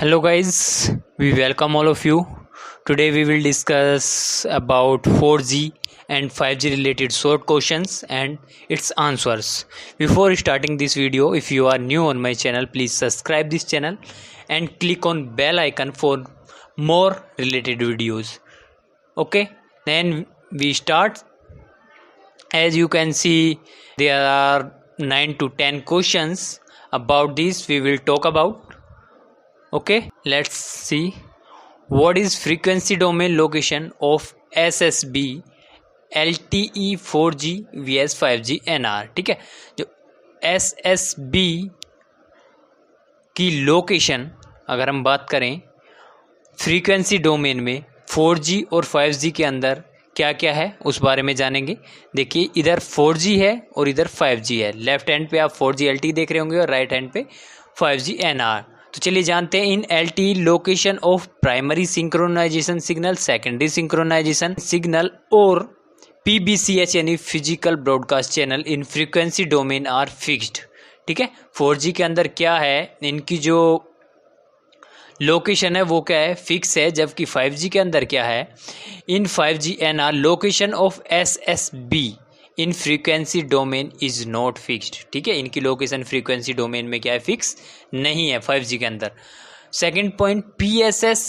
Hello guys, we welcome all of you. Today we will discuss about 4G and 5G related short questions and its answers. Before starting this video, if you are new on my channel, please subscribe this channel and click on bell icon for more related videos. Okay, then we start. As you can see, there are 9 to 10 questions. About this we will talk about. Okay, let's see. What is frequency domain location of SSB LTE 4G vs 5G NR? ठीक है, जो SSB की location अगर हम बात करें frequency domain में 4G और 5G के अंदर क्या क्या है उस बारे में जानेंगे। देखिए, इधर 4G है और इधर 5G है। लेफ्ट हैंड पे आप 4G LTE देख रहे होंगे और राइट हैंड पे 5G NR। तो चलिए जानते हैं in LTE location of primary synchronisation signal, secondary synchronisation signal और PBCH यानी physical broadcast channel in frequency domain are fixed. ठीक है, 4G के अंदर क्या है, इनकी जो लोकेशन है वो क्या है, फिक्स है, जबकि 5G के अंदर क्या है, इन 5G NR location of SSB in frequency domain is not fixed. ठीक है, इनकी लोकेशन फ्रीक्वेंसी डोमेन में क्या है, फिक्स नहीं है 5G के अंदर। Second point, PSS,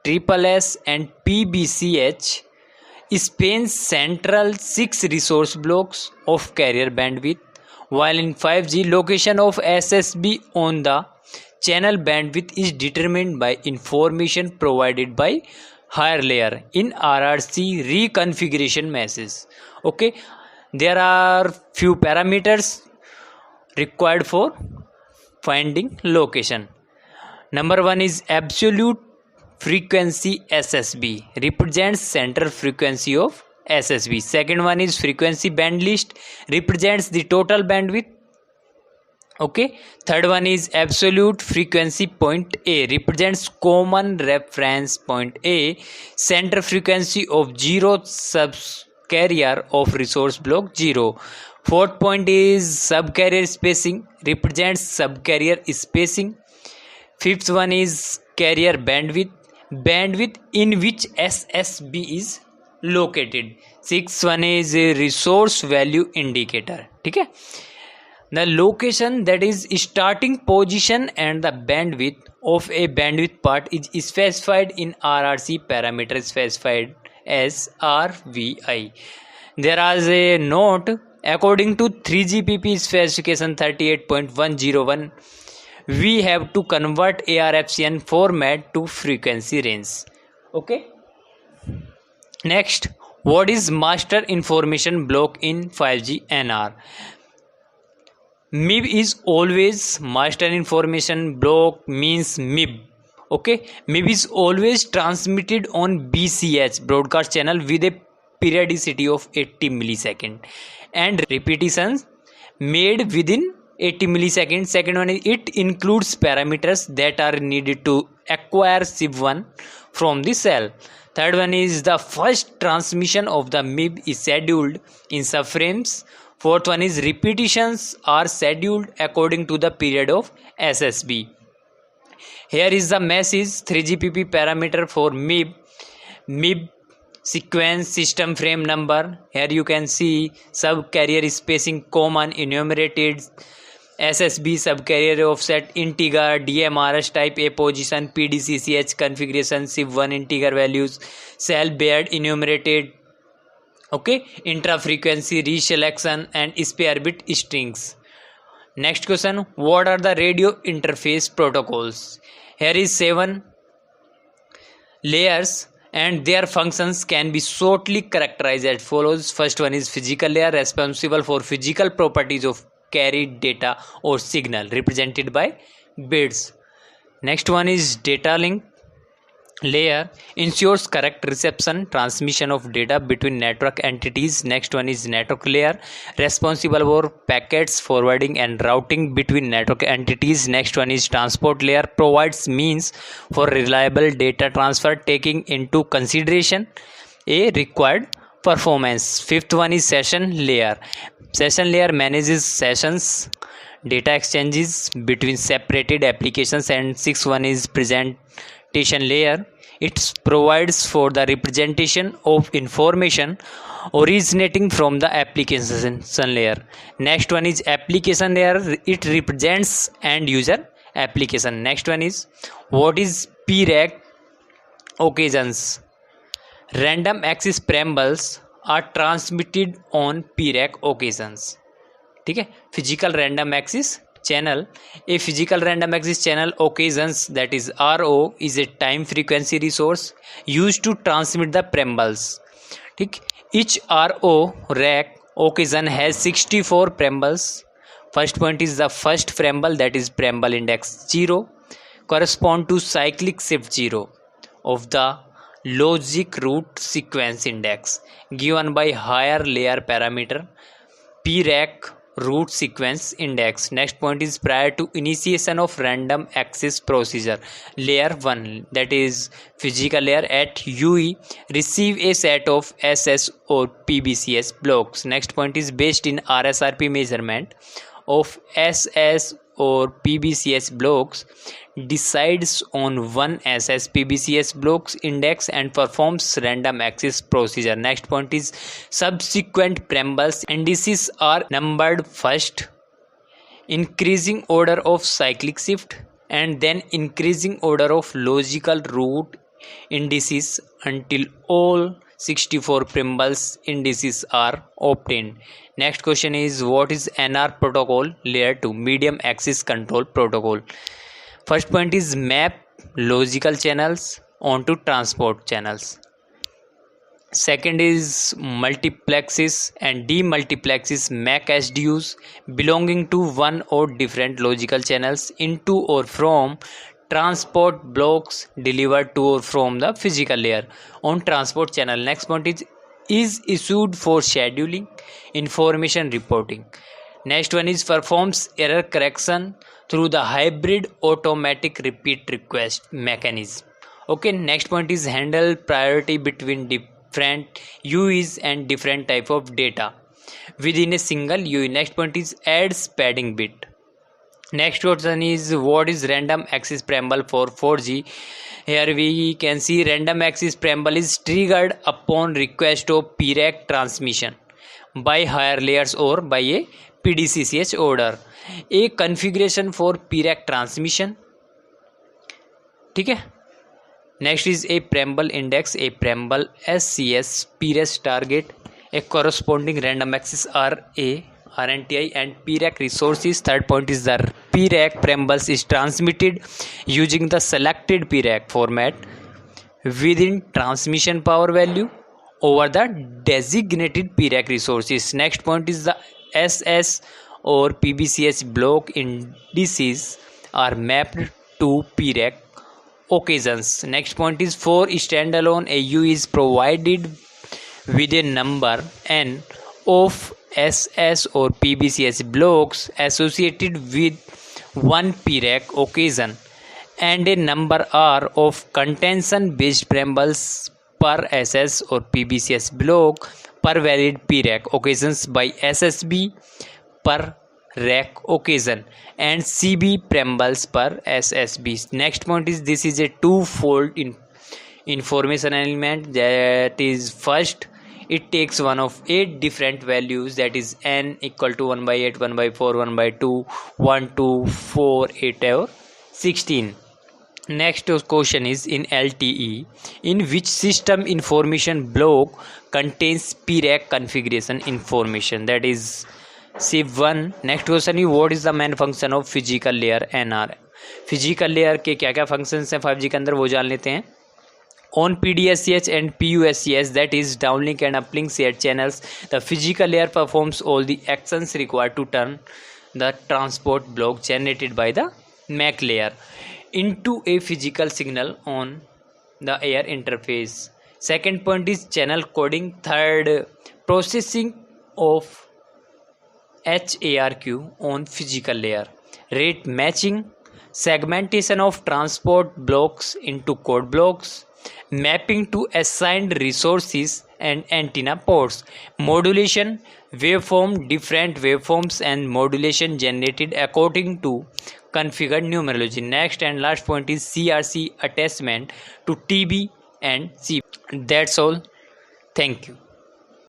SSS and PBCH span central 6 resource blocks of carrier bandwidth, while in 5G location of SSB on the channel bandwidth is determined by information provided by higher layer in RRC reconfiguration message. Okay, there are few parameters required for finding location. Number one is absolute frequency SSB represents central frequency of SSB. Second one is frequency band list represents the total bandwidth. Okay, third one is absolute frequency point A represents common reference point A, center frequency of 0 subcarrier of resource block 0. Fourth point is subcarrier spacing represents subcarrier spacing. Fifth one is carrier bandwidth in which SSB is located. Sixth one is a resource value indicator. ठीक है, the location that is starting position and the bandwidth of a bandwidth part is specified in RRC parameter specified as RVI. There is a note according to 3GPP specification 38.101 we have to convert ARFCN format to frequency range. Okay, next, what is master information block in 5G NR? MIB is always master information block means MIB. Okay, MIB is always transmitted on BCH broadcast channel with a periodicity of 80 millisecond and repetitions made within 80 milliseconds. Second one is it includes parameters that are needed to acquire SIB1 from the cell. Third one is the first transmission of the MIB is scheduled in subframes. Fourth one is repetitions are scheduled according to the period of SSB. Here is the message 3GPP parameter for MIB sequence system frame number. Here you can see subcarrier spacing common enumerated, SSB subcarrier offset integer, DMRS type A position, PDCCH configuration, SIB1 integer values, cell baird enumerated. Okay, intra frequency reselection and spare bit strings. Next question, what are the radio interface protocols? Here is 7 layers and their functions can be shortly characterized as follows. First one is physical layer responsible for physical properties of carried data or signal represented by bits. Next one is data link layer ensures correct reception transmission of data between network entities. Next one is network layer responsible for packets forwarding and routing between network entities. Next one is transport layer provides means for reliable data transfer taking into consideration a required performance. Fifth one is session layer manages sessions data exchanges between separated applications, and sixth one is presentation layer. It provides for the representation of information originating from the application layer. Next one is application layer. It represents end user application. Next one is what is PRAC occasions. Random access preambles are transmitted on PRAC occasions. ठीक है, physical random axis channel. A physical random axis channel occasions, that is RO, is a time frequency resource used to transmit the preambles. ठीक, each RO rack occasion has 64 preambles. First point is the first preamble, that is preamble index 0, correspond to cyclic shift 0 of the logic root sequence index given by higher layer parameter PRAC root sequence index. Next point is prior to initiation of random access procedure, layer 1, that is physical layer at UE, receive a set of SS or PBCS blocks. Next point is based in RSRP measurement of SS or PBCS blocks, decides on one SS PBCS blocks index and performs random access procedure. Next point is subsequent preambles indices are numbered first, increasing order of cyclic shift, and then increasing order of logical root indices until all 64 preambles indices are obtained. Next question is what is NR protocol layer 2 medium access control protocol. First point is map logical channels onto transport channels. Second is multiplexes and demultiplexes MAC SDUs belonging to one or different logical channels into or from transport blocks delivered to or from the physical layer on transport channel. Next point is issued for scheduling, information reporting. Next one is performs error correction through the hybrid automatic repeat request mechanism. Okay, next point is handle priority between different UEs and different type of data within a single UE. Next point is adds padding bit. Next question is what is random access preamble for 4G. Here we can see random access preamble is triggered upon request of PRAC transmission by higher layers or by a PDCCH order. A configuration for PRAC transmission. ठीक है. Next is a preamble index, a preamble SCS, PRES target, a corresponding random access RA, RNTI and PRAC resources. Third point is the PRAC preambles is transmitted using the selected PRAC format within transmission power value over the designated PRAC resources. Next point is the SS or PBCS block indices are mapped to PRAC occasions. Next point is for standalone AU is provided with a number n of SS or PBCS blocks associated with one PRAC occasion and a number R of contention based preambles per SS or PBCS block per valid PRAC occasions by SSB per rack occasion and CB preambles per SSB. Next point is this is a two-fold information element, that is first it takes one of 8 different values, that is n equal to 1 by 8, 1 by 4, 1 by 2, 1, 2, 4, 8 or 16. Next question is in LTE, in which system information block contains PRAC configuration information, that is SIP1. Next question is what is the main function of physical layer NR. Physical layer के क्या क्या functions हैं 5G के अंदर वो जान लेते हैं. On PDSCH and PUSCH, that is downlink and uplink shared channels, the physical layer performs all the actions required to turn the transport block generated by the MAC layer into a physical signal on the air interface. Second point is channel coding. Third, processing of HARQ on physical layer. Rate matching, segmentation of transport blocks into code blocks, mapping to assigned resources and antenna ports. Modulation, waveform, different waveforms and modulation generated according to configured numerology. Next and last point is CRC attachment to TB and CB. That's all. Thank you.